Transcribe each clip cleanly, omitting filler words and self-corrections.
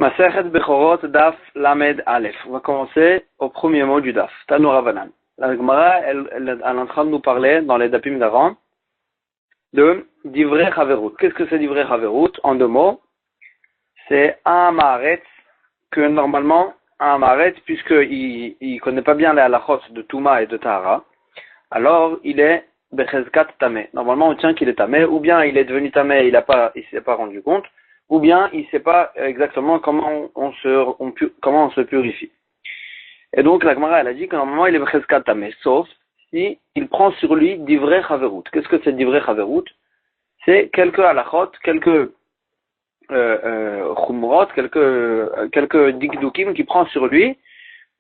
Masechet Bechorot Daf Lamed Aleph. On va commencer au premier mot du Daf. Tanu Rabanan. La Gemara, elle est en train de nous parler dans les Dapim d'avant de Divrei Chaverut. Qu'est-ce que c'est Divrei Chaverut? En deux mots, c'est un Maaretz que normalement, un Maaretz, puisqu'il ne connaît pas bien les halachot de Touma et de Tahara, alors il est Bechezkat Tameh. Normalement, on tient qu'il est Tameh, ou bien il est devenu Tameh, il s'est pas rendu compte, ou bien il ne sait pas exactement comment on se purifie. Et donc la Gemara elle a dit que normalement il est Bechezkat Tameh, sauf si il prend sur lui Divrei Chaverut. Qu'est-ce que c'est Divrei Chaverut? C'est quelques halachot, quelques chumrot, quelques dikdukim qu'il prend sur lui,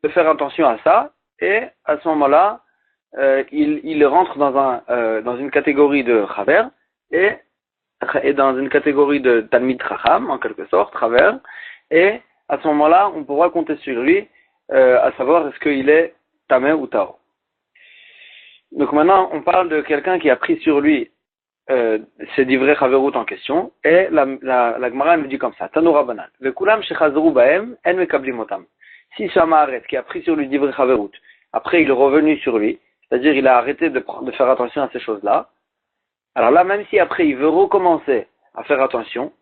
de faire attention à ça, et à ce moment-là, il rentre dans une catégorie de chaver, et dans une catégorie de talmid chacham, en quelque sorte, chaver, et à ce moment-là, on pourra compter sur lui, à savoir est-ce qu'il est tameh ou tao. Donc maintenant, on parle de quelqu'un qui a pris sur lui c'est Divrei Chaverut en question, et la Gemara me dit comme ça, Tanu Rabanan, Vekulam shechazru bahem, en mekablim otam. Si c'est un Maaretz qui a pris sur lui Divrei Chaverut, après il est revenu sur lui, c'est-à-dire il a arrêté de faire attention à ces choses-là, alors là, même si après il veut recommencer à faire attention,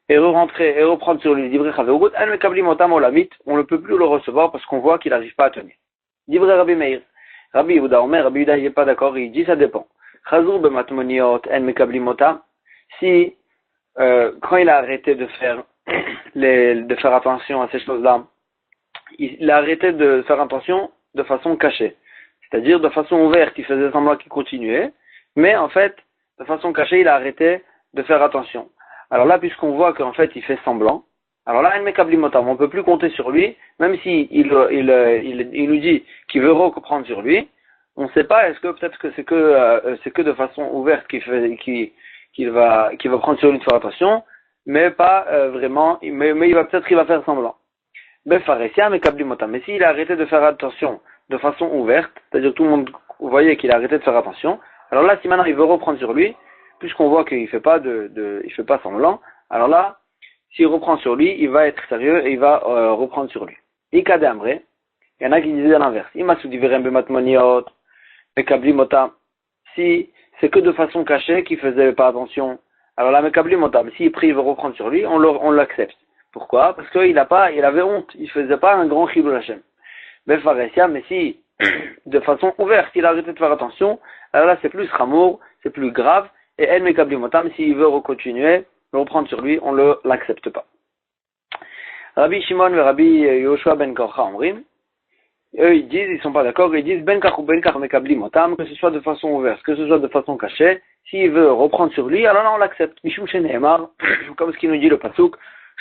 et re-rentrer et reprendre sur lui Divrei Chaverut, en mekablim otam olamit, on ne peut plus le recevoir parce qu'on voit qu'il n'arrive pas à tenir. Divrei Rabbi Meir, Rabbi Yehuda Omer, Rabbi Yehuda il n'est pas d'accord, il dit ça dépend. Chazur b'matmoniot en mekablim otam. Si quand il a arrêté de faire attention à ces choses-là, il a arrêté de faire attention de façon cachée, c'est-à-dire de façon ouverte, il faisait semblant qu'il continuait, mais en fait, de façon cachée, il a arrêté de faire attention. Alors là, puisqu'on voit qu'en fait, il fait semblant, alors là, en mekablim otam, on ne peut plus compter sur lui, même si il nous dit qu'il veut reprendre sur lui. On ne sait pas, est-ce que peut-être que c'est que de façon ouverte qu'il va prendre sur lui de faire attention, mais pas vraiment, mais il va faire semblant. Mais s'il a arrêté de faire attention de façon ouverte, c'est-à-dire tout le monde voyait qu'il a arrêté de faire attention, alors là, si maintenant il veut reprendre sur lui, puisqu'on voit qu'il fait pas il fait pas semblant, alors là, s'il reprend sur lui, il va être sérieux et il va reprendre sur lui. Ikade Amre, il y en a qui disaient l'inverse. Mekablim otam. Si c'est que de façon cachée qu'il faisait pas attention, alors là, Mekablim otam, s'il prie, il veut reprendre sur lui, on l'accepte. Pourquoi? Parce qu'il avait honte, il faisait pas un grand chibul Hashem. Mais si, de façon ouverte, il a arrêté de faire attention, alors là, c'est plus ramour, c'est plus grave, et en Mekablim otam, s'il veut continuer, reprendre sur lui, on l'accepte pas. Rabbi Shimon et Rabbi Yoshua ben Korcha Omrim, eux, ils sont pas d'accord, ils disent ben kach ou ben kach mekablim otam, que ce soit de façon ouverte, que ce soit de façon cachée, s'il veut reprendre sur lui, alors là on l'accepte. Mishum sheneemar, comme ce qu'il nous dit le pasuk,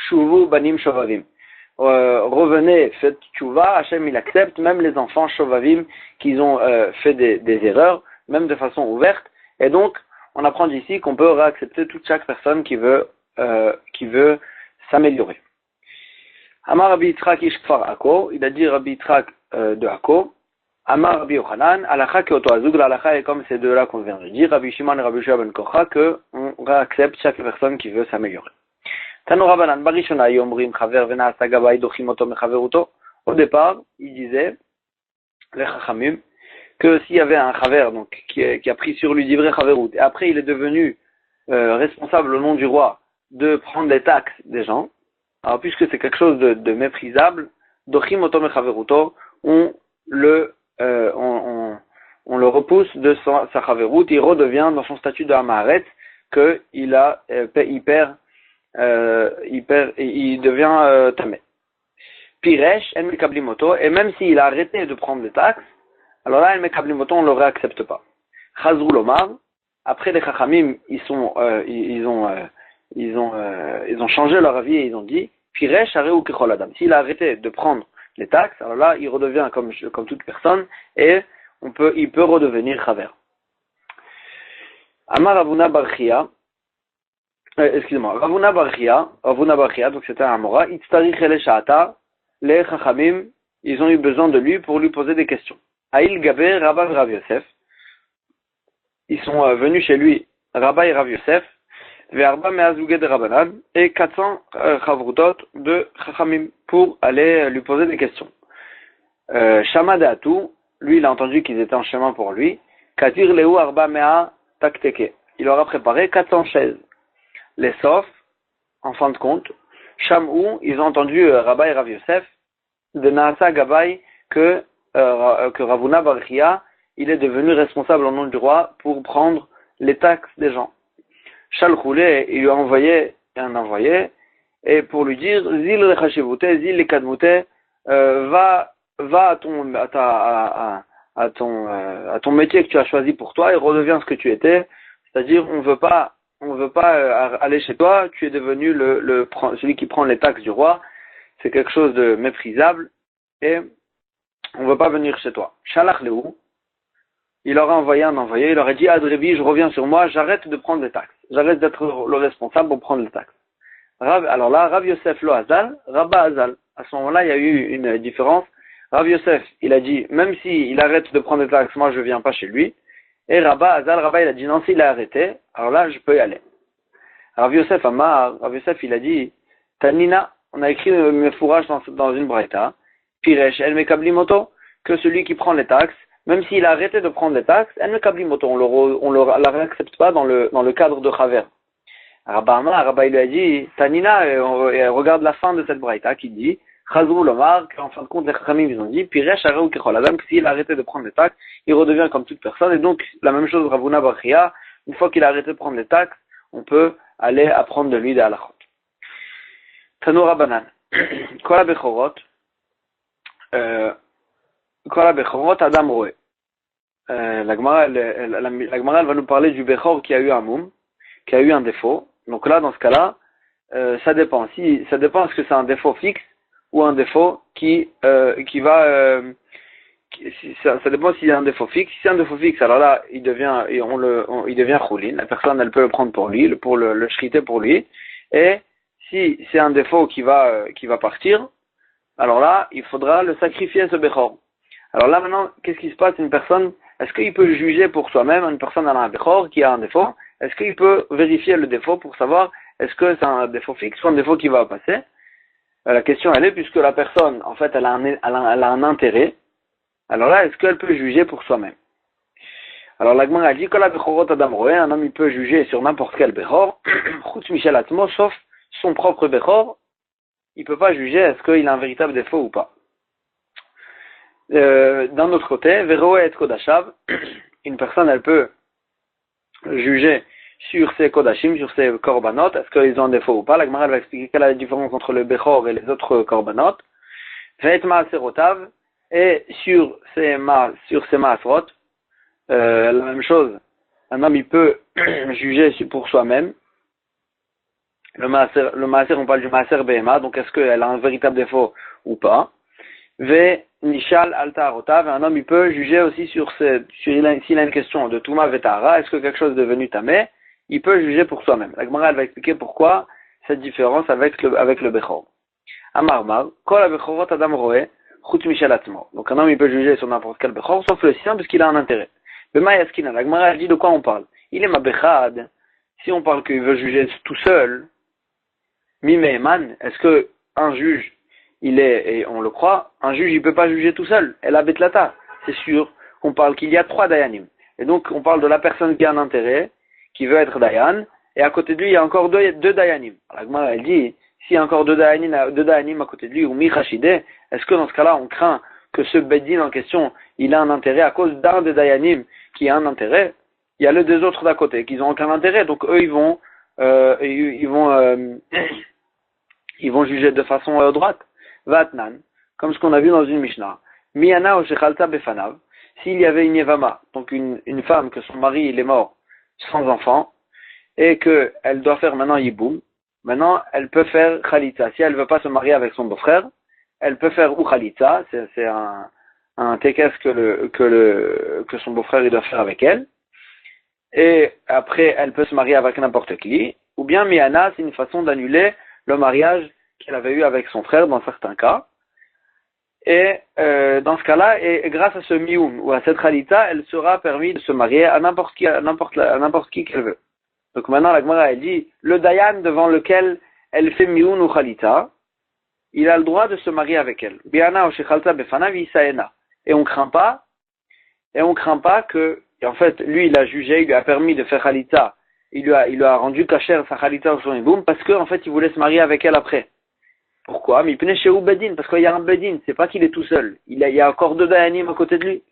shuvu banim shovavim. Revenez, faites tchouva, Hachem il accepte, même les enfants shovavim qui ont fait des erreurs, même de façon ouverte, et donc on apprend d'ici qu'on peut réaccepter toute chaque personne qui veut s'améliorer. Amar Rabbi Yitzchak ish kfar Ako, il a dit Rabbi Yitzchak de Ako, Amar Rabbi Yochanan, Alacha ke oto azug, l'alacha est comme ces deux-là qu'on vient de dire, Rabbi Shimon et Rabbi Yoshua ben Korcha, qu'on réaccepte chaque personne qui veut s'améliorer. Tanu Rabanan, Barishona yomrim chaver vena asagabay dochim oto mechaveruto. Au départ, il disait, les chachamim, que s'il y avait un chaver, donc, qui a pris sur lui Divrei Chaverut, et après il est devenu responsable au nom du roi de prendre les taxes des gens, alors puisque c'est quelque chose de méprisable, dochim oto mechaveruto, on le repousse de sa chaverut, il redevient dans son statut de Hamaretz que il devient tamé. Piresh en mekablim oto, et même s'il a arrêté de prendre les taxes, alors là en mekablim oto on le réaccepte pas. Chazru lomar, après les chachamim ils ont changé leur avis et ils ont dit Piresh areu kechol adam. S'il a arrêté de prendre les taxes, alors là, il redevient comme toute personne et il peut redevenir chaver. Amar Ravuna Barchia, Ravuna Barchia, donc c'était un Amora, Itztarich ele sha'ata, les chachamim, ils ont eu besoin de lui pour lui poser des questions. Aïl Gaber, Rav Yosef, ils sont venus chez lui, Rabba et Rav Yosef, Ve'arba me'azugé de Rabbanan, et 400 chavrutot de Chachamim pour aller lui poser des questions. Shama Deatu, lui il a entendu qu'ils étaient en chemin pour lui. Katir Leu Arba Mea Takteke. Il leur a préparé 400 chaises. Les Sof, en fin de compte, Shamou, ils ont entendu Rabba et Rav Yosef, de Naasa Gabay, que Ravuna Barchia, il est devenu responsable au nom du roi pour prendre les taxes des gens. Shalchoulé, il lui a envoyé un envoyé, et pour lui dire, Zil Rechashivute, Zil Lekadmute, va à ton métier que tu as choisi pour toi et redeviens ce que tu étais. C'est-à-dire, on veut pas aller chez toi, tu es devenu celui qui prend les taxes du roi. C'est quelque chose de méprisable et on veut pas venir chez toi. Shalach Leu, il leur a envoyé un envoyé, il leur a dit, Adrebi, je reviens sur moi, j'arrête de prendre les taxes. J'arrête d'être le responsable pour prendre les taxes. Alors là, Rav Yosef lo Azal, Rabba Azal. À ce moment-là, il y a eu une différence. Rav Yosef, il a dit, même s'il arrête de prendre des taxes, moi je viens pas chez lui. Et Rabba Azal, il a dit, non, s'il a arrêté, alors là, je peux y aller. Rav Yosef il a dit, Tanina, on a écrit mes fourrages dans une braïta, Piresh, el mekablimoto, que celui qui prend les taxes, même s'il a arrêté de prendre les taxes, el mekablimoto, on la réaccepte pas dans le cadre de Chaver. Rabba il lui a dit, Tanina, et regarde la fin de cette braïta qui dit, Chazrou Lomar, qu'en fin de compte, les Chachamim, ils ont dit, Piresh, Areu Kechol Adam, que s'il a arrêté de prendre les taxes, il redevient comme toute personne, et donc, la même chose, Ravuna Barchia, une fois qu'il a arrêté de prendre les taxes, on peut aller apprendre de lui des halachot. Tanoura Banan. Kola Bechorot, Adam Roé. La Gemara, elle va nous parler du Bechor qui a eu un moum, qui a eu un défaut. Donc là, dans ce cas-là, ça dépend. Ça dépend est-ce que c'est un défaut fixe ou un défaut qui va. Ça dépend s'il y a un défaut fixe. Si c'est un défaut fixe, alors là, il devient choulin. La personne, elle peut le prendre pour lui, pour le shriter pour lui. Et si c'est un défaut qui va partir, alors là, il faudra le sacrifier ce bechor. Alors là, maintenant, qu'est-ce qui se passe? Une personne, est-ce qu'il peut juger pour soi-même? Une personne elle a un bechor qui a un défaut. Est-ce qu'il peut vérifier le défaut pour savoir est-ce que c'est un défaut fixe ou un défaut qui va passer? La question elle est, puisque la personne, en fait, elle a un intérêt, alors là, est-ce qu'elle peut juger pour soi-même? Alors la Gemara a dit, un homme il peut juger sur n'importe quel bechor, chutz michel atmo, sauf son propre bechor, il peut pas juger est-ce qu'il a un véritable défaut ou pas. D'un autre côté, veroe et kodashav, une personne elle peut juger sur ses kodashim, sur ses korbanot, est-ce qu'ils ont un défaut ou pas. La Gemara va expliquer quelle est la différence entre le bechor et les autres korbanot. Ve'et ma'aserotav, et sur ses ma'asrot, la même chose. Un homme il peut juger pour soi-même. Le maaser, on parle du maaser behema, donc est-ce qu'elle a un véritable défaut ou pas. Ve nishal alta rotav, un homme il peut juger aussi s'il a une question de Touma Vetara, est-ce que quelque chose est devenu tamé, il peut juger pour soi-même. La Gemara elle va expliquer pourquoi cette différence avec le bechor. Amarmar, kol bechorot adam roé, chutz michel atmo. Donc un homme il peut juger sur n'importe quel bechor, sauf le sien, parce qu'il a un intérêt. Bema yaskina, la Gemara elle dit de quoi on parle. Il est ma bechad, si on parle qu'il veut juger tout seul, Mimeman, est-ce que un juge, et on le croit, un juge il peut pas juger tout seul, elle a betlata, c'est sûr qu'on parle qu'il y a 3 dayanim, et donc on parle de la personne qui a un intérêt, qui veut être dayan, et à côté de lui il y a encore deux dayanim. La Gemara elle dit, s'il y a encore deux dayanim à côté de lui, ou michashide, est-ce que dans ce cas-là on craint que ce beddin en question, il a un intérêt à cause d'un des dayanim qui a un intérêt? Il y a les deux autres d'à côté qui n'ont aucun intérêt, donc eux ils vont juger de façon droite. Vatnan, comme ce qu'on a vu dans une Mishnah. Miyana o shechalta befanav, s'il y avait une yevama, donc une femme que son mari il est mort sans enfant, et qu'elle doit faire maintenant yiboum, maintenant elle peut faire chalitza. Si elle veut pas se marier avec son beau-frère, elle peut faire ou chalitza, c'est un tekes que son beau-frère il doit faire avec elle, et après elle peut se marier avec n'importe qui, ou bien Miyana, c'est une façon d'annuler le mariage qu'elle avait eu avec son frère dans certains cas. Et dans ce cas-là, et grâce à ce mioum ou à cette khalita, elle sera permis de se marier à n'importe qui qu'elle veut. Donc maintenant, la Gemara, elle dit, le Dayan devant lequel elle fait Mioun ou Khalita, il a le droit de se marier avec elle. Biana ou Shechalta Befana Visaena. Et on craint pas que, et en fait, lui, il a jugé, il lui a permis de faire Khalita, il lui a rendu kasher sa Khalita ou son Iboum, parce qu'en fait, il voulait se marier avec elle après. Pourquoi? Mais il penait chez Bedin, parce qu'il y a un Bedin, c'est pas qu'il est tout seul. Il y a encore 2 Dayanim à côté de lui.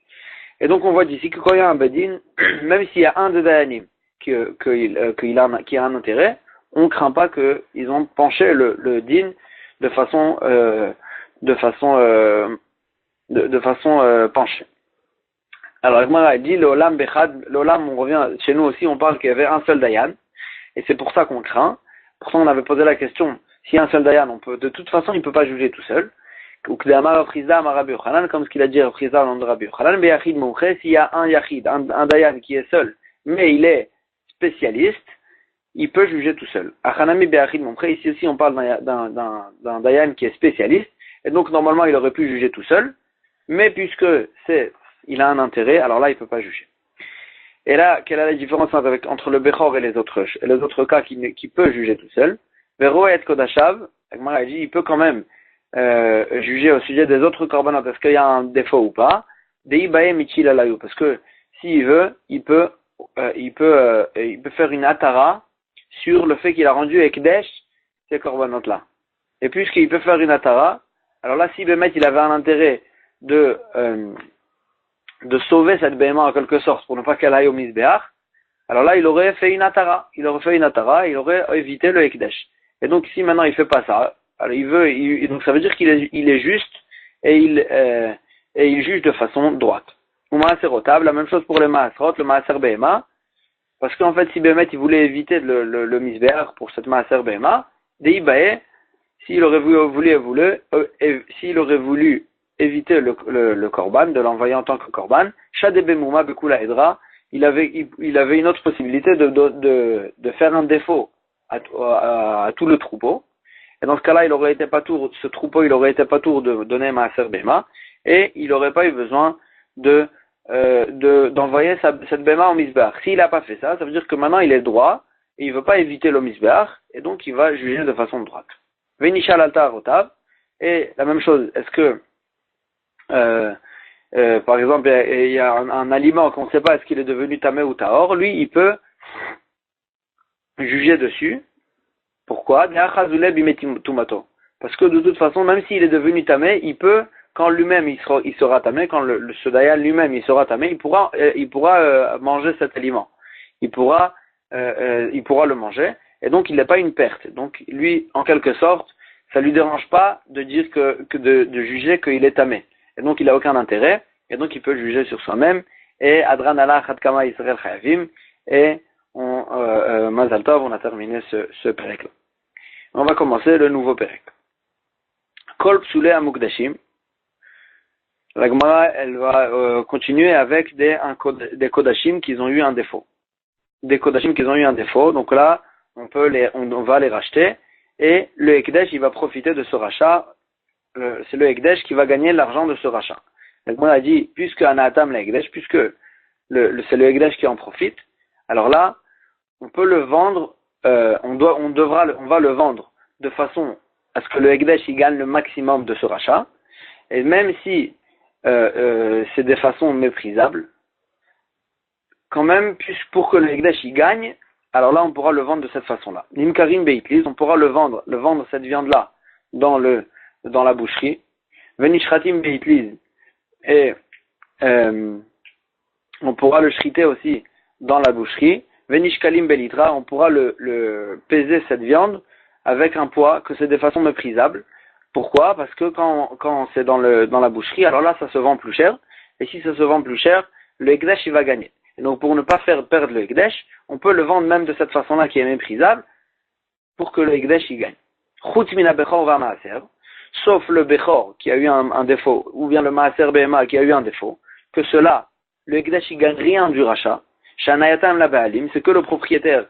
Et donc, on voit d'ici que quand il y a un Bedin, même s'il y a un de Dayanim qui a un intérêt, on ne craint pas qu'ils ont penché le din de façon penchée. Alors, Agmara dit, l'olam bechad, l'olam, on revient, chez nous aussi, on parle qu'il y avait un seul Dayan, et c'est pour ça qu'on craint. Pourtant, on avait posé la question, s'il y a un seul Dayan, de toute façon, il ne peut pas juger tout seul. Ou que comme ce qu'il a dit à Friza au nom de Rabbi Yochanan, s'il y a un Yachid, un Dayan qui est seul, mais il est spécialiste, il peut juger tout seul. Achanami Be'achid Momche, ici aussi on parle d'un Dayan qui est spécialiste, et donc normalement il aurait pu juger tout seul, mais puisque il a un intérêt, alors là il peut pas juger. Et là, quelle est la différence entre le Bechor et les autres cas qui peut juger tout seul? Vero et Kodashav, Agmara dit, il peut quand même juger au sujet des autres korbanot, est-ce qu'il y a un défaut ou pas? Deibae Michil Alayou, parce que s'il veut, il peut faire une atara sur le fait qu'il a rendu Ekdesh ces korbanot-là. Et puisqu'il peut faire une atara, alors là, si Bémet il avait un intérêt de sauver cette Béma en quelque sorte pour ne pas qu'elle aille au Misbéach, alors là, il aurait fait une atara. Il aurait évité le Ekdesh. Et donc, si maintenant il fait pas ça, alors donc ça veut dire qu'il est juste et il juge de façon droite. Ou Maaserot, la même chose pour les Maaserot, le Maaser Béma. Parce qu'en fait, si Bémet il voulait éviter le Misbéach pour cette Maaser Béma, Deibae, s'il aurait voulu éviter le Korban, de l'envoyer en tant que Korban, Shadebe Mouma Bekula Edra, il avait une autre possibilité de faire un défaut à tout le troupeau. Et dans ce cas-là, ce troupeau, il aurait été pas tour de donner Maaser Béma, et il n'aurait pas eu besoin d'envoyer cette béma au misbéach. S'il n'a pas fait ça, ça veut dire que maintenant il est droit, et il ne veut pas éviter le misbéach, et donc il va juger de façon droite. Venishal altar rotav, et la même chose, est-ce que, par exemple, il y a un aliment qu'on ne sait pas est-ce qu'il est devenu tamé ou tahor, lui, il peut juger dessus. Pourquoi? Parce que de toute façon, même s'il est devenu tamé, il peut, quand lui-même il sera tamé, quand ce dayan lui-même il sera tamé, il pourra manger cet aliment. Il pourra le manger, et donc il n'est pas une perte. Donc lui, en quelque sorte, ça lui dérange pas de dire de juger qu'il est tamé. Et donc il a aucun intérêt, et donc il peut juger sur soi-même. Et Adran Allah Khadkama Israël Chayavim, et Mazal Tov, on a terminé ce pérec là. On va commencer le nouveau pérec. Kol Psule Amukdashim. La Gemara, elle va continuer avec des kodashim qui ont eu un défaut. Des kodashim qui ont eu un défaut. Donc là, on va les racheter. Et le Ekdesh, il va profiter de ce rachat. C'est le Ekdesh qui va gagner l'argent de ce rachat. La Gemara a dit, puisque Anatam le Ekdesh, puisque c'est le Ekdesh qui en profite, alors là, on peut le vendre, on va le vendre de façon à ce que le Ekdesh, il gagne le maximum de ce rachat. Et même si c'est des façons méprisables, quand même, pour que le Ekdesh y gagne, alors là on pourra le vendre de cette façon-là. Nimkarim Beitlis, on pourra le vendre cette viande-là dans la boucherie. Venishratim Beitlis, et on pourra le shriter aussi dans la boucherie. Venishkalim Belitra, on pourra le peser cette viande avec un poids, que c'est des façons méprisables. Pourquoi? Parce que quand c'est dans la boucherie, alors là, ça se vend plus cher. Et si ça se vend plus cher, le Ekdesh, il va gagner. Et donc, pour ne pas faire perdre le Ekdesh, on peut le vendre même de cette façon-là qui est méprisable, pour que le Ekdesh, il gagne. Chutz mina Bechor va Maaser, sauf le Bechor qui a eu un défaut, ou bien le Maaser Behema qui a eu un défaut, que cela, le Ekdesh, il gagne rien du rachat. Shanayatam la Baalim, c'est que le propriétaire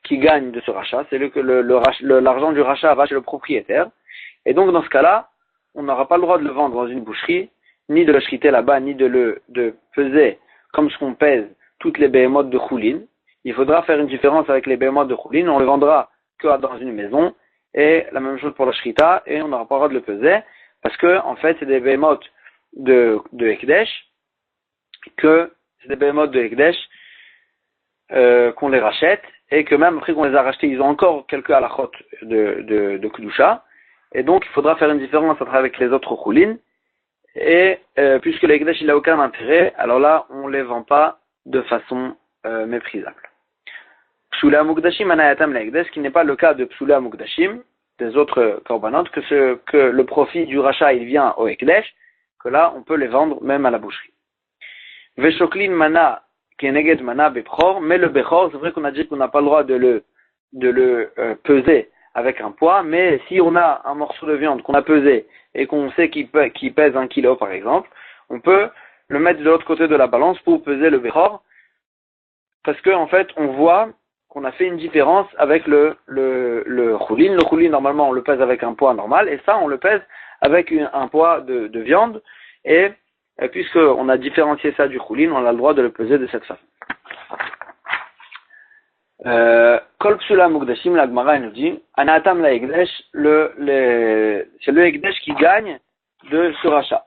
qui gagne de ce rachat, c'est l'argent du rachat va chez le propriétaire. Et donc, dans ce cas-là, on n'aura pas le droit de le vendre dans une boucherie, ni de le shriter là-bas, ni de peser comme ce qu'on pèse toutes les behemoths de Choulin. il faudra faire une différence avec les bémotes de Choulin, on le vendra que dans une maison, et la même chose pour la Shrita, et on n'aura pas le droit de le peser, parce que, en fait, c'est des bémotes de Ekdesh, qu'on les rachète, et que même après qu'on les a rachetés, ils ont encore quelques halachot de Kedusha, et donc il faudra faire une différence avec les autres Choulin, et puisque l'Ekdesh il n'a aucun intérêt, alors là on ne les vend pas de façon méprisable. Psula Mukdashim anayatam l'Ekdesh, qui n'est pas le cas de Psula Mukdashim, des autres korbanot, que le profit du rachat il vient au Ekdesh, que là on peut les vendre même à la boucherie. Veshoklin mana keneged mana bechor, mais le bechor, c'est vrai qu'on a dit qu'on n'a pas le droit de le peser avec un poids, mais si on a un morceau de viande qu'on a pesé et qu'on sait qu'il pèse 1 kilo par exemple, on peut le mettre de l'autre côté de la balance pour peser le bechor, parce que en fait on voit qu'on a fait une différence avec le choulin. Le choulin normalement on le pèse avec un poids normal, et ça on le pèse avec un poids de viande, et puisqu'on a différencié ça du choulin, on a le droit de le peser de cette façon. Kol psula mukdashim, la Gemara nous dit, anatam la Ekdesh, c'est le Ekdesh qui gagne de ce rachat.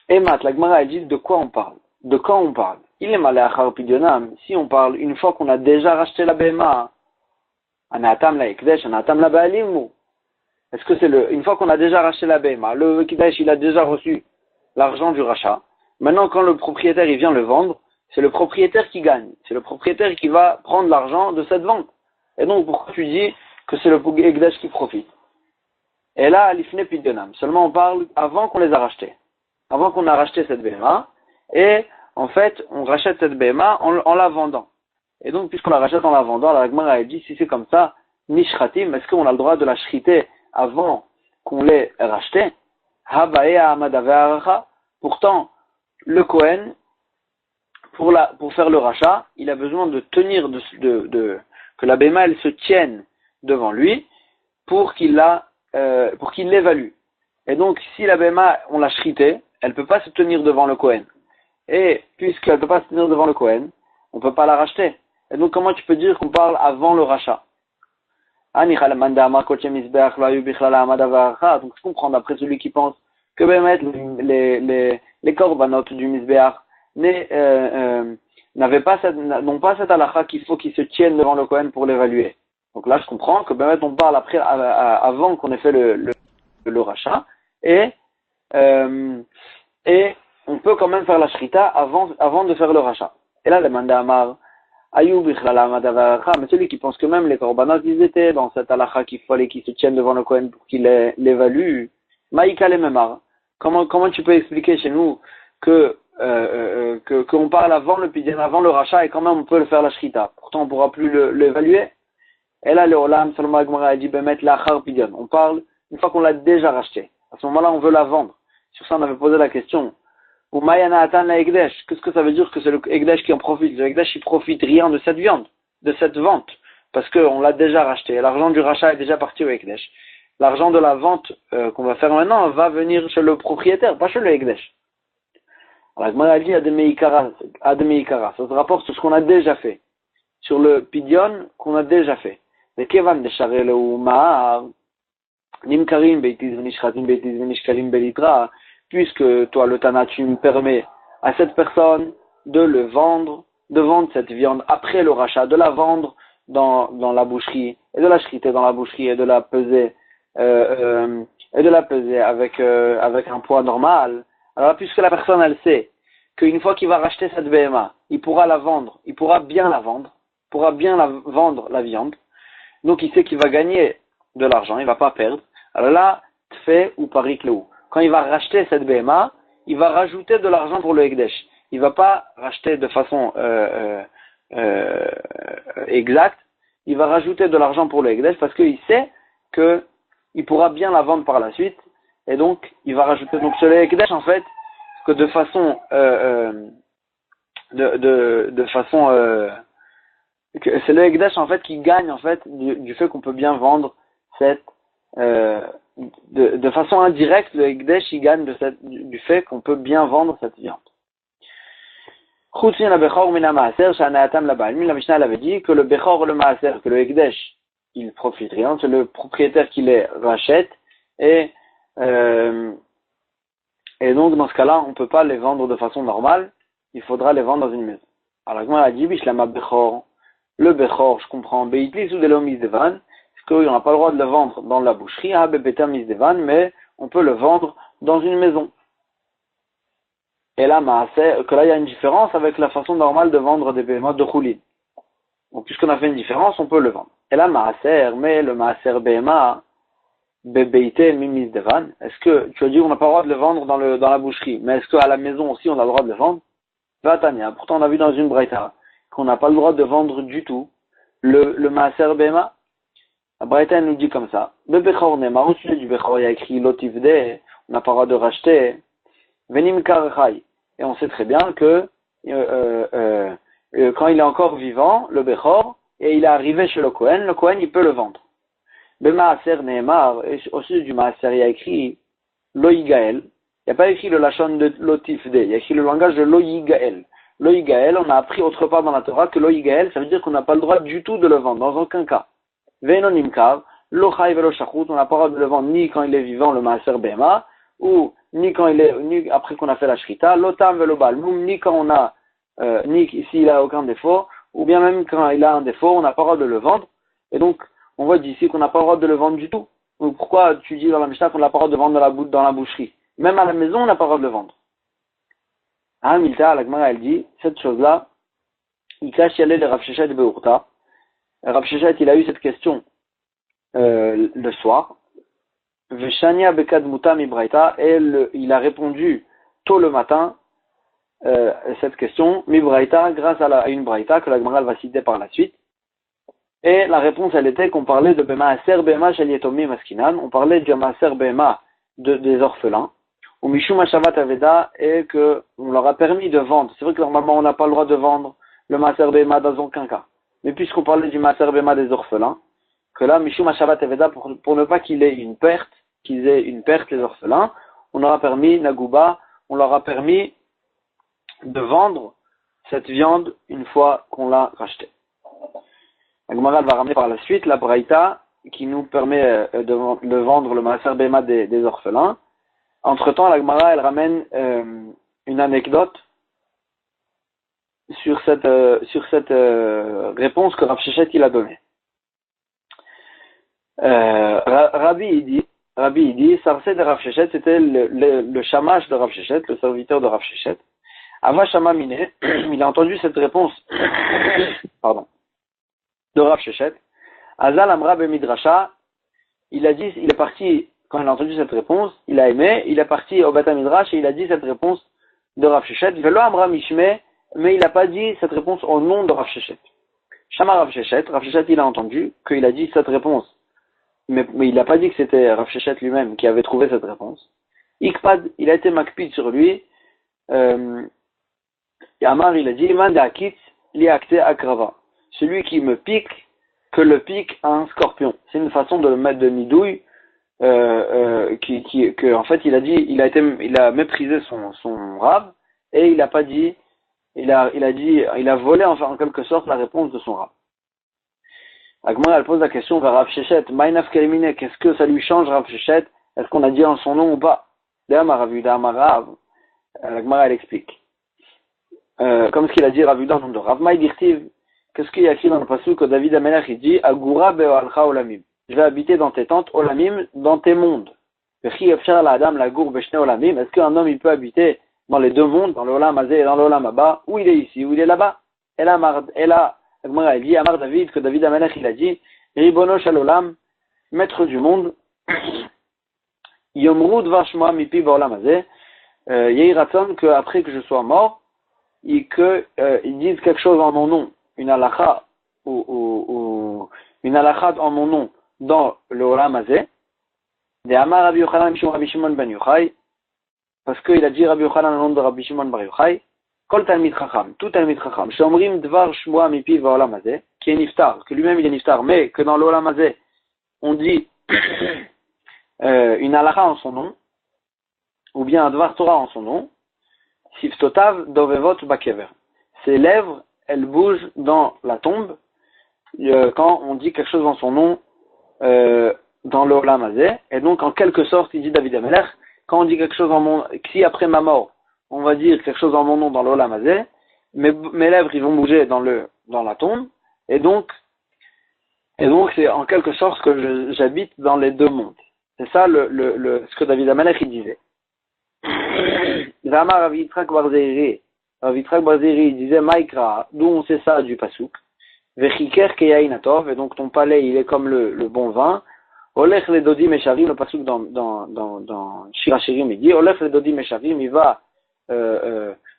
Et mat, la Gemara dit de quoi on parle? De quand on parle? Il est malé achar pidionam, si on parle une fois qu'on a déjà racheté la BMA, anatam la Ekdesh, anatam la Baalim, est-ce que c'est une fois qu'on a déjà racheté la BMA, le Ekdesh il a déjà reçu l'argent du rachat, maintenant quand le propriétaire il vient le vendre, c'est le propriétaire qui gagne, c'est le propriétaire qui va prendre l'argent de cette vente. Et donc pourquoi tu dis que c'est le Ekdesh qui profite? Et là, l'ifne pidionam, seulement on parle avant qu'on les a rachetés, avant qu'on a racheté cette BMA, et en fait on rachète cette BMA en la vendant. Et donc puisqu'on la rachète en la vendant, la Gemara a dit si c'est comme ça, nishratim, est-ce qu'on a le droit de la shriter avant qu'on l'ait racheté? Pourtant, le Kohen, pour faire le rachat, il a besoin de tenir que la béma elle se tienne devant lui pour qu'il l'évalue. Et donc, si la béma on l'a shrité, elle peut pas se tenir devant le Kohen. Et puisqu'elle peut pas se tenir devant le Kohen, on peut pas la racheter. Et donc, comment tu peux dire qu'on parle avant le rachat? Donc, je comprends d'après celui qui pense que les korbanot du Mizbeach n'ont pas cette halakha qu'il faut qu'ils se tiennent devant le Kohen pour l'évaluer. Donc là, je comprends que on parle avant qu'on ait fait le rachat, et on peut quand même faire la shrita avant de faire le rachat. Et là, le manda amar, mais celui qui pense que même les korbanot, ils étaient dans cette halakha qu'il fallait qu'ils se tiennent devant le Kohen pour qu'il l'évalue, maïka le memar. Comment tu peux expliquer chez nous qu'on parle avant le pidyon, avant le rachat, et quand même on peut le faire la shrita. Pourtant on pourra plus l'évaluer. Et là le olam seulement Gemara a dit bemet lachar pidyon. On parle une fois qu'on l'a déjà racheté. À ce moment-là on veut la vendre. Sur ça on avait posé la question. Ou mayana atan la Ekdesh. Qu'est-ce que ça veut dire que c'est le Ekdesh qui en profite? Le Ekdesh il profite rien de cette viande, de cette vente, parce qu'on l'a déjà racheté. L'argent du rachat est déjà parti au Ekdesh. L'argent de la vente qu'on va faire maintenant va venir chez le propriétaire, pas chez le Ekdesh. Alors, la Gemara dit Ademeikara, ça se rapporte sur ce qu'on a déjà fait, sur le pidyon qu'on a déjà fait. Mais Kevan de Sharel ou Ma'ar, Nimkarim Beitiz Venishchatim Beitiz Venishkalim Belitra, puisque toi le Tana tu me permets à cette personne de vendre cette viande après le rachat, de la vendre dans la boucherie, et de la shriter dans la boucherie, et de la peser avec un poids normal. Alors puisque la personne elle sait qu'une fois qu'il va racheter cette BMA, il pourra la vendre, il pourra bien la vendre la viande, donc il sait qu'il va gagner de l'argent, il va pas perdre. Alors là, tfé ou pariklou. Quand il va racheter cette BMA, il va rajouter de l'argent pour le Ekdesh. Il va pas racheter de façon exacte, il va rajouter de l'argent pour le Ekdesh parce qu'il sait que il pourra bien la vendre par la suite, et donc il va rajouter donc sur le Ekdesh en fait que de façon c'est le Ekdesh en fait qui gagne en fait du fait qu'on peut bien vendre cette de façon indirecte. Le Ekdesh il gagne du fait qu'on peut bien vendre cette viande. Chutsin la Bechor mina Maaser, Shanayatam la Baalmi, la Mishnah avait dit que le Bechor, le Maaser, que le Ekdesh, il profite rien, c'est le propriétaire qui les rachète, et donc dans ce cas-là, on ne peut pas les vendre de façon normale, il faudra les vendre dans une maison. Alors, comment elle a dit, Bishlama Bechor, le Bechor, je comprends, Beitlis ou de l'Omis Devan, parce qu'on n'a pas le droit de le vendre dans la boucherie, mais on peut le vendre dans une maison. Et là, que là, il y a une différence avec la façon normale de vendre des bémots de choulin. Donc, puisqu'on a fait une différence, on peut le vendre. Et là, mais le maaser béma, bébeité, mimis devan, est-ce que, tu as dit, on n'a pas le droit de le vendre dans la boucherie, mais est-ce qu'à la maison aussi, on a le droit de le vendre? Vatania. Pourtant, on a vu dans une braïta qu'on n'a pas le droit de vendre du tout le maaser béma. La braïta nous dit comme ça. Bebechor nema, au sujet du bechor, il y a écrit lotivde, on n'a pas le droit de racheter. Venim karchai. Et on sait très bien que quand il est encore vivant, le bechor, et il est arrivé chez le Kohen il peut le vendre. Bemaaser neemar, et au sujet du maaser, il y a écrit loïgael. Il n'y a pas écrit le lachon de lotifde, il y a écrit le langage de loïgael. Loïgael, on a appris autre part dans la Torah que loïgael, ça veut dire qu'on n'a pas le droit du tout de le vendre, dans aucun cas. Venonimkav, lochai velo shachut, on n'a pas le droit de le vendre ni quand il est vivant, le maaser bema, ou ni quand il est, ni après qu'on a fait la shrita, lotam velo balmum, ni quand on a, ni s'il a aucun défaut, ou bien même quand il a un défaut, on n'a pas le droit de le vendre. Et donc, on voit d'ici qu'on n'a pas le droit de le vendre du tout. Donc pourquoi tu dis dans la Mishnah qu'on n'a pas le droit de vendre dans la boucherie? Même à la maison, on n'a pas le droit de le vendre. Ah, Milta, la Gemara, elle dit, cette chose-là, il cache y aller de Rav Sheshet Beurta. Rav Sheshet, il a eu cette question le soir. Veshania Bekad Mutam Ibraïta, et il a répondu tôt le matin cette question, Mibraïta, grâce à une Braïta que la Gemara va citer par la suite. Et la réponse, elle était qu'on parlait de Bema Aser Bema Shel Yetomi Maskinan, on parlait du Maaser Bema des orphelins, ou Mishum Hashavat Aveda, et qu'on leur a permis de vendre. C'est vrai que normalement on n'a pas le droit de vendre le Maaser Bema dans aucun cas. Mais puisqu'on parlait du Maaser Bema des orphelins, que là, Mishum Hashavat Aveda, pour ne pas qu'ils aient une perte, les orphelins, on leur a permis, Nagouba, on leur a permis de vendre cette viande une fois qu'on l'a rachetée. La Gemara va ramener par la suite la Braïta qui nous permet de vendre le Maaser Bema des orphelins. Entre-temps, la Gemara, elle ramène une anecdote sur cette réponse que Rav Sheshet il a donnée. Rabbi il dit, Sarse de Rav Sheshet, c'était le shamash de Rav Sheshet, le serviteur de Rav Sheshet. Ava Shama Mine, il a entendu cette réponse, pardon, de Rav Sheshet. Azal Amra Bemidrasha, il est parti, quand il a entendu cette réponse, il a aimé, il est parti au Beth Midrash et il a dit cette réponse de Rav Sheshet. Velo Amra Mishme, mais il n'a pas dit cette réponse au nom de Rav Sheshet. Shama Rav Sheshet il a entendu qu'il a dit cette réponse, mais il n'a pas dit que c'était Rav Sheshet lui-même qui avait trouvé cette réponse. Ikpad, il a été makpid sur lui. Amar, il a dit, Man d'Akitz, liakte akrava. Celui qui me pique, que le pique un scorpion. C'est une façon de le mettre de nidouille, que en fait il a dit, il a méprisé son rab, et il a pas dit, il a volé enfin en quelque sorte la réponse de son rab. Agmar, elle pose la question vers Rav Sheshet, Maïnaf Kelimine, qu'est-ce que ça lui change Rav Sheshet? Est-ce qu'on a dit en son nom ou pas? Agmar, elle explique. Comme ce qu'il a dit Rav Uda en nom de Rav Maï Dirtiv, qu'est-ce qu'il y a écrit dans le passage que David Amelech il dit Agura be'alcha olamim. Je vais habiter dans tes tentes olamim, dans tes mondes. Est-ce qu'un homme il peut habiter dans les deux mondes, dans l'olam azé et dans l'olam abba, où il est ici, où il est là-bas? Et là, il dit Amar David, que David Amelech il a dit Ribono shel olam, maître du monde, Yomru dvar shmoa mipi ba'olam azé, Yehi ratzon que après que je sois mort, ils disent quelque chose en mon nom, une halakha ou une halakha en mon nom dans le olam hazé, de Amar Rabbi Yochanan mishum Rabbi Shimon ben Yochai, parce qu'il a dit Rabbi Yochanan au nom de Rabbi Shimon ben Yochai, Kol talmid chacham, tout talmid chacham, sheomrim dvar shmoa mipi v'olam hazé, qui est niftar, que lui-même il est niftar, mais que dans le olam hazé on dit une halakha en son nom, ou bien un dvar Torah en son nom, Siftotav dovevot bakever. ses lèvres, elles bougent dans la tombe quand on dit quelque chose en son nom dans le Olam Hazé. Et donc, en quelque sorte, il dit David Amelech, quand on dit quelque chose en mon si après ma mort, on va dire quelque chose en mon nom dans le Olam Hazé, mes lèvres, ils vont bouger dans la tombe, et donc, c'est en quelque sorte que j'habite dans les deux mondes. C'est ça ce que David Amelech, il disait. Rama Rav Yitzhak Bar Zeiri, il disait Maïkra, d'où on sait ça du Pasuk. Vechiker Keyain Atov, et donc ton palais, il est comme le bon vin. Olech le Dodi Meshavim, le Pasuk dans Shirachirim, il dit Olech le Dodi Meshavim, il va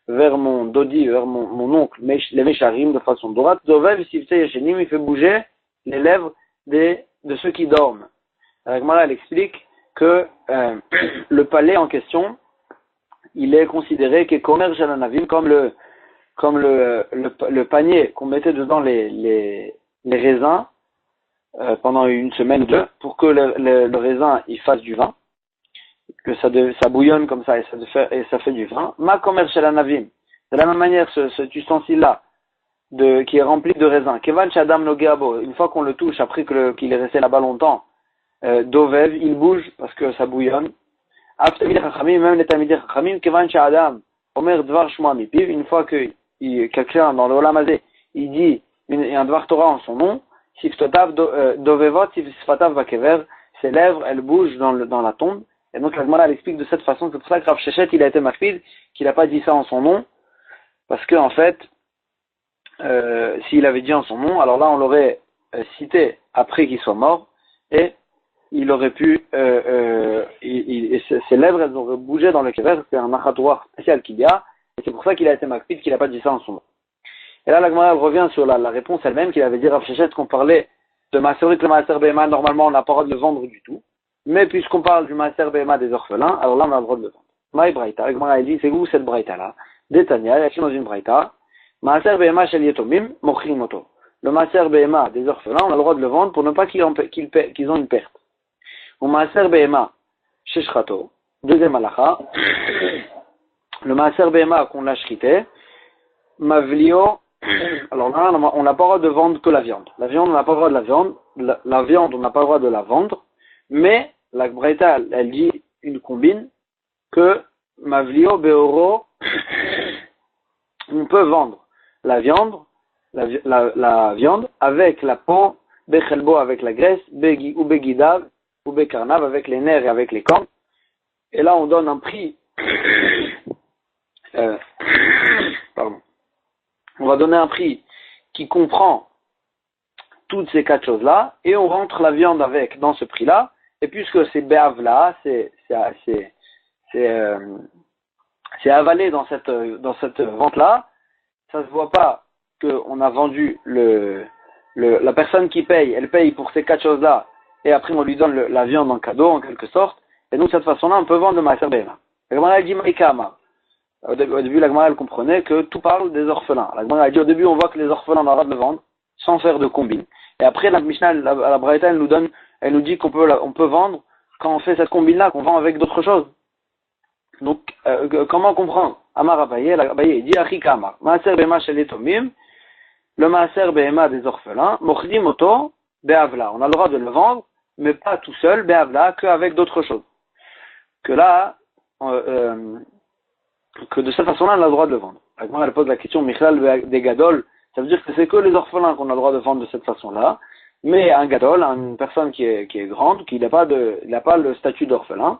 vers mon Dodi, vers mon oncle, les Mesharim de façon droite. Dovev Sivte Yeshenim, il fait bouger les lèvres de ceux qui dorment. La Gemara, elle explique que le palais en question, il est considéré qu'Ekomer Jalanavim, comme le panier qu'on mettait dedans les raisins pendant une semaine ou deux, pour que le raisin il fasse du vin, que ça bouillonne comme ça et ça fait du vin. Ma Komer Jalanavim, de la même manière, cet ustensile-là, qui est rempli de raisins, Kevan Shadam Nogeabo, une fois qu'on le touche, après qu'il est resté là-bas longtemps, Dovev, il bouge parce que ça bouillonne. Même les Talmidei Chachamim, Kevan Shadam, Omer Dvar Shmoa Mipiv, une fois que quelqu'un dans le Olam Hazé, il dit un Dvar Torah en son nom, Siftotav Dovevot, Siftotav Vakever, ses lèvres, elles bougent dans la tombe. Et donc la Gemara, elle explique de cette façon, c'est pour ça que Rav Shechet, il a été makpid, qu'il n'a pas dit ça en son nom, parce que en fait, s'il avait dit en son nom, alors là on l'aurait cité après qu'il soit mort, et il aurait pu, ses lèvres, elles auraient bougé dans le kever, c'est un achatoire spécial qu'il y a, et c'est pour ça qu'il a été makpid, qu'il n'a pas dit ça en son nom. Et là, la Gemara revient sur la réponse elle-même, qu'il avait dit Rav Shechet, qu'on parlait de Maaserit le Maaser Behema, normalement on n'a pas le droit de le vendre du tout, mais puisqu'on parle du Maaser Behema des orphelins, alors là on a le droit de le vendre. Maï Braïta, la Gemara dit, c'est où cette Braïta-là? Détania, il y a écrit dans une Braïta, Maaser Behema shel Yetomim, mochrim moto. Le Maaser Behema des orphelins, on a le droit de le vendre pour ne pas qu'ils ont une perte. Ou Maaser Behema sheshchato, deuxième halacha, le Maaser Behema qu'on l'a shrité, Mavlio, alors là, on n'a pas le droit de vendre que la viande. La viande, on n'a pas le droit de la vendre. La viande, on n'a pas le droit de la vendre. Mais, la Braïta, elle dit une combine que Mavlio Beoro, on peut vendre la viande, la viande avec la peau, Bechelbo avec la graisse, ou Begidav, ou Bekarnav avec les nerfs et avec les cornes. Et là, on donne un prix, pardon. On va donner un prix qui comprend toutes ces quatre choses-là, et on rentre la viande dans ce prix-là, et puisque c'est béavla, c'est avalé dans cette vente-là, ça se voit pas qu'on a vendu la personne qui paye, elle paye pour ces quatre choses-là, et après on lui donne la viande en cadeau, en quelque sorte, et donc de cette façon-là, on peut vendre le Maaser Behema. La Gemara dit Maïkama. Au début, la Gemara, elle comprenait que tout parle des orphelins. La Gemara a dit au début, on voit que les orphelins, on a le droit de le vendre, sans faire de combine. Et après, la Mishnah, la Braïta, elle nous dit qu'on peut vendre quand on fait cette combine-là, qu'on vend avec d'autres choses. Donc, comment comprendre? Amar Abaye, il dit Achika Amar. Maaser Behema shel Yetomim, le Maaser Behema des orphelins, Mochdim Oto, Beavla. On a le droit de le vendre, mais pas tout seul, Beavla, qu'avec d'autres choses. Que là, que de cette façon-là, on a le droit de le vendre. Moi, elle pose la question, Michlal des Gadol, ça veut dire que c'est que les orphelins qu'on a le droit de vendre de cette façon-là, mais un Gadol, une personne qui est grande, qui n'a pas le statut d'orphelin,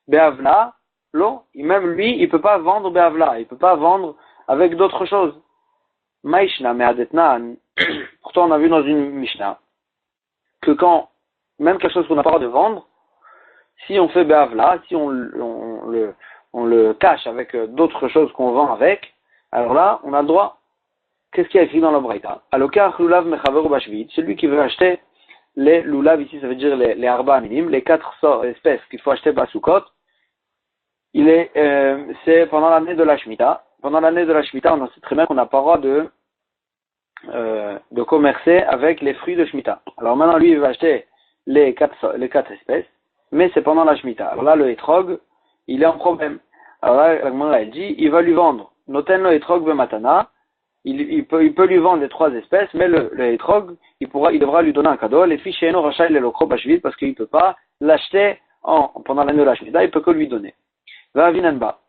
Beavla, même lui, il peut pas vendre Beavla, il peut pas vendre avec d'autres choses. Maïshna, Me'adetna, pourtant on a vu dans une Mishnah, que même quelque chose qu'on n'a pas le droit de vendre, si on fait Beavla, si on le cache avec d'autres choses qu'on vend avec, alors là, on a le droit. Qu'est-ce qu'il y a écrit dans la Braïta? Alokar lulav mechaver bashvit, celui qui veut acheter les lulav, ici ça veut dire les arba minim, les 4 espèces qu'il faut acheter basukot, c'est pendant l'année de la Shemitah. Pendant l'année de la Shemitah, on sait très bien qu'on n'a pas le droit de commercer avec les fruits de Shemitah. Alors maintenant, lui, il va acheter les 4 espèces, mais c'est pendant la Shemitah. Alors là, le etrog, il est en problème. Alors là, la Gemara, elle dit, il va lui vendre Noten lo etrog bematana, il peut lui vendre les trois espèces, mais le hétrog, il devra lui donner un cadeau. Les fiches chez Rachel le Lokro parce qu'il ne peut pas l'acheter pendant l'année de la Shemitah, il peut que lui donner. Va Vinanba.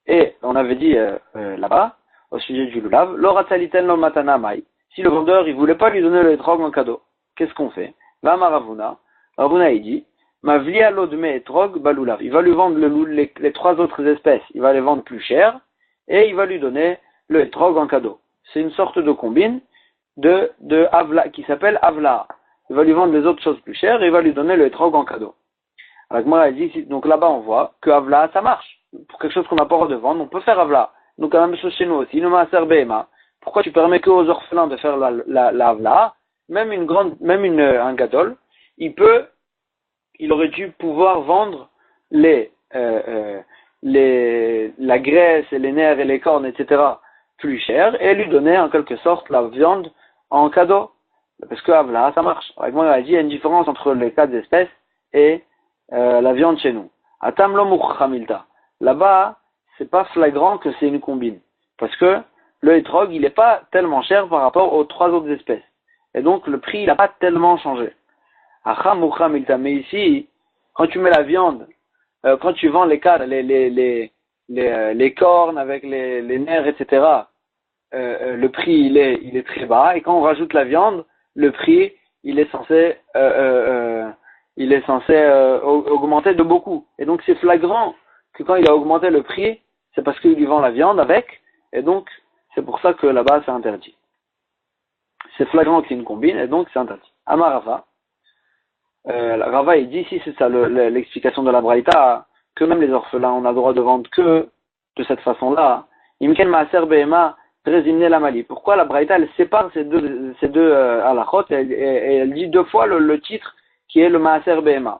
Et on avait dit là-bas, au sujet du lulav, l'orataliten lo matana mai. Si le vendeur, il voulait pas lui donner le hétrog en cadeau, qu'est-ce qu'on fait? Va Maravuna. Ravuna, il dit, mavlia lo de me hétrog balulav. Il va lui vendre les trois autres espèces, il va les vendre plus cher, et il va lui donner le hétrog en cadeau. C'est une sorte de combine de Avla, qui s'appelle Avla. Il va lui vendre les autres choses plus chères et il va lui donner le hétrog en cadeau. Alors moi, elle dit, donc là-bas, on voit que Avla, ça marche. Pour quelque chose qu'on n'a pas le droit de vendre, on peut faire Avla. Donc, la même chose chez nous aussi. Le Maaser Behema. Pourquoi tu permets que aux orphelins de faire la Avla? Même un gadol, il aurait dû pouvoir vendre la graisse et les nerfs et les cornes, etc., plus cher, et lui donner en quelque sorte la viande en cadeau. Parce que Avla, ça marche. Avec moi, elle dit, il y a une différence entre les quatre espèces et la viande chez nous. Atam lo mukhamilta. Là-bas, c'est pas flagrant que c'est une combine. Parce que le hétrog, il n'est pas tellement cher par rapport aux trois autres espèces. Et donc, le prix, il n'a pas tellement changé. Acham mukhamilta. Mais ici, quand tu mets la viande, quand tu vends les cornes avec les nerfs, etc., le prix, il est très bas. Et quand on rajoute la viande, le prix, il est censé augmenter de beaucoup. Et donc, c'est flagrant que quand il a augmenté le prix, c'est parce qu'il lui vend la viande avec, et donc, c'est pour ça que là-bas, c'est interdit. C'est flagrant que c'est une combine, et donc, c'est interdit. Amarava. Rava, il dit, si c'est ça l'explication de la Braïta, que même les orphelins, on a le droit de vendre que de cette façon-là. Imken Maaser Behema, Résimner la Mali. Pourquoi la Braïta, elle sépare ces deux halachot, et elle dit deux fois le titre qui est le Maaser Behema.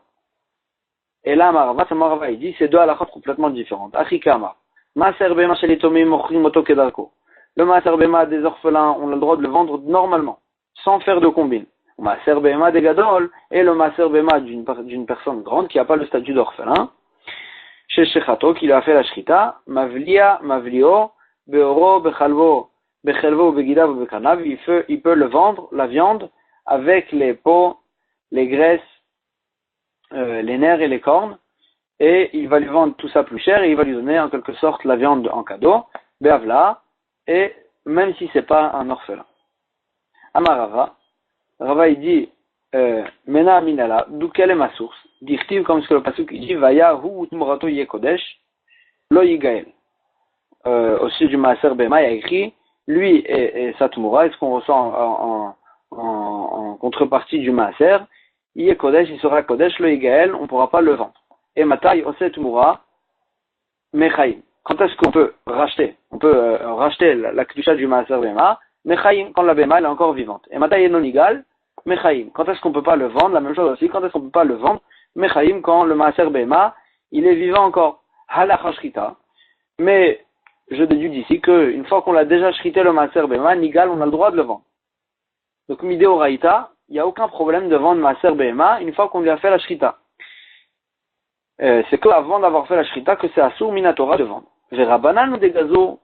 Et là, Marava, il dit, c'est deux halachot complètement différentes. Achikama. Maaser Behema chez les Tomim Mochrim Moto Kedarko. Le Maaser Behema des orphelins, on a le droit de le vendre normalement, sans faire de combine. Le Maaser Behema des Gadol, et le Maaser Behema d'une personne grande qui n'a pas le statut d'orphelin. Chez Shechato, qui lui a fait la Shrita, Mavlio, Beoro, Bechalvo, Begidav, Bekanav, il peut le vendre, la viande, avec les peaux, les graisses, les nerfs et les cornes, et il va lui vendre tout ça plus cher, et il va lui donner en quelque sorte la viande en cadeau, Beavla, et même si c'est pas un orphelin. Amarava, Rava il dit, Mena Aminala, d'où quelle est ma source? Dit-il comme ce que le pasuk dit, Vaya hu utmurato yekodesh, lo yigael. Au sujet du Maaser Behema, il y a écrit, lui et sa Tmura, et ce qu'on ressent en contrepartie du Maaser, il est Kodesh, il sera Kodesh, le Yigael, on ne pourra pas le vendre. Et Matai, Ose Tmura, Mechaim. Quand est-ce qu'on peut racheter? On peut racheter la Kedusha du Maaser Behema, Mechaim, quand la Behema elle est encore vivante. Et Matai, non Yigal, Mechaim. Quand est-ce qu'on ne peut pas le vendre? La même chose aussi, quand est-ce qu'on ne peut pas le vendre? Mechaim, quand le Maaser Behema, il est vivant encore. Halakha Shrita. Mais, je déduis d'ici qu'une fois qu'on l'a déjà shrité le Maaser Behema, Nigal, on a le droit de le vendre. Donc, Mideo Raïta, il n'y a aucun problème de vendre Maaser Behema une fois qu'on lui a fait la shrita. C'est qu'avant d'avoir fait la shrita que c'est Asur Minatora de vendre. Verabanan ou des gazos,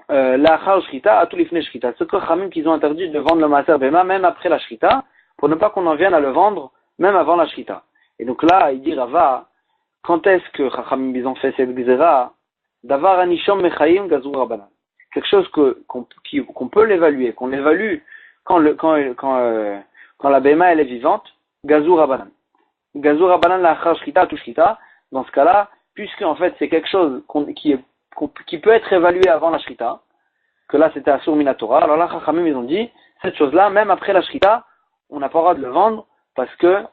l'achar shrita, à tous les fnei shrita. C'est que Khamim qu'ils ont interdit de vendre le Maaser Behema même après la shrita, pour ne pas qu'on en vienne à le vendre même avant la shrita. Et donc là, il dit Rava, quand est-ce que Khamim ils ont fait cette gzera? Davar anishom mechaim gazur rabanan. Quelque chose qu'on peut l'évaluer, qu'on l'évalue quand la Behema elle est vivante, gazur rabanan. Gazur rabanan la achar shrita tu shrita. Dans ce cas-là, puisque en fait c'est quelque chose qui peut être évalué avant la shrita, que là c'était asur minatora. Alors là, Chachamim ils ont dit cette chose-là, même après la shrita, on n'a pas le droit de le vendre parce que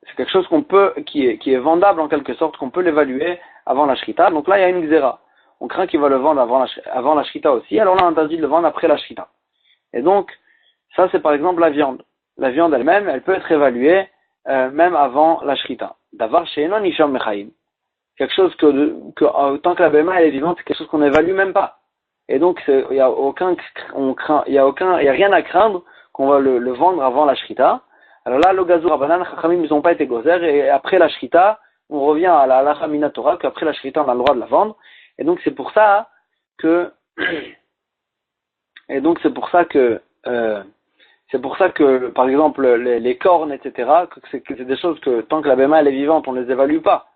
c'est quelque chose qui est vendable en quelque sorte, qu'on peut l'évaluer avant la shrita. Donc là, il y a une xéra. On craint qu'il va le vendre avant la shrita aussi. Alors là, on interdit de le vendre après la shrita. Et donc, ça c'est par exemple la viande. La viande elle-même, elle peut être évaluée même avant la shrita. D'avoir chez Enon Isham Mechaim. Quelque chose que tant que la Behema elle est vivante, c'est quelque chose qu'on n'évalue même pas. Et donc, il y a rien à craindre qu'on va le vendre avant la shrita. Alors là, le gazur rabanan, Chachamim, ils n'ont pas été gozer, et après la shrita, on revient à la halacha minatora, qu'après la shrita, on a le droit de la vendre. Et donc, c'est pour ça que Et donc c'est pour ça que par exemple les cornes, etc., que c'est des choses que tant que la béma elle est vivante, on ne les évalue pas.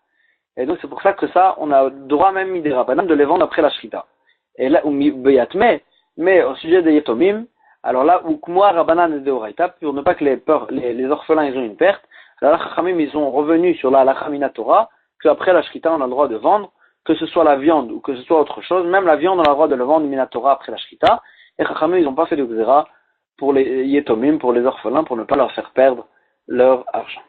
Et donc c'est pour ça que ça, on a droit même des rabbanan de les vendre après la shrita. Et là, mais au sujet des yetomim, alors là, où moi rabbanan et deoraita, pour ne pas que les orphelins ils ont une perte, là, chachamim ils sont revenus sur la halakha minatora, qu'après la shrita on a le droit de vendre, que ce soit la viande ou que ce soit autre chose, même la viande on a le droit de le vendre minatora après la shrita, et chachamim ils n'ont pas fait de xéra pour les yetomim, pour les orphelins, pour ne pas leur faire perdre leur argent.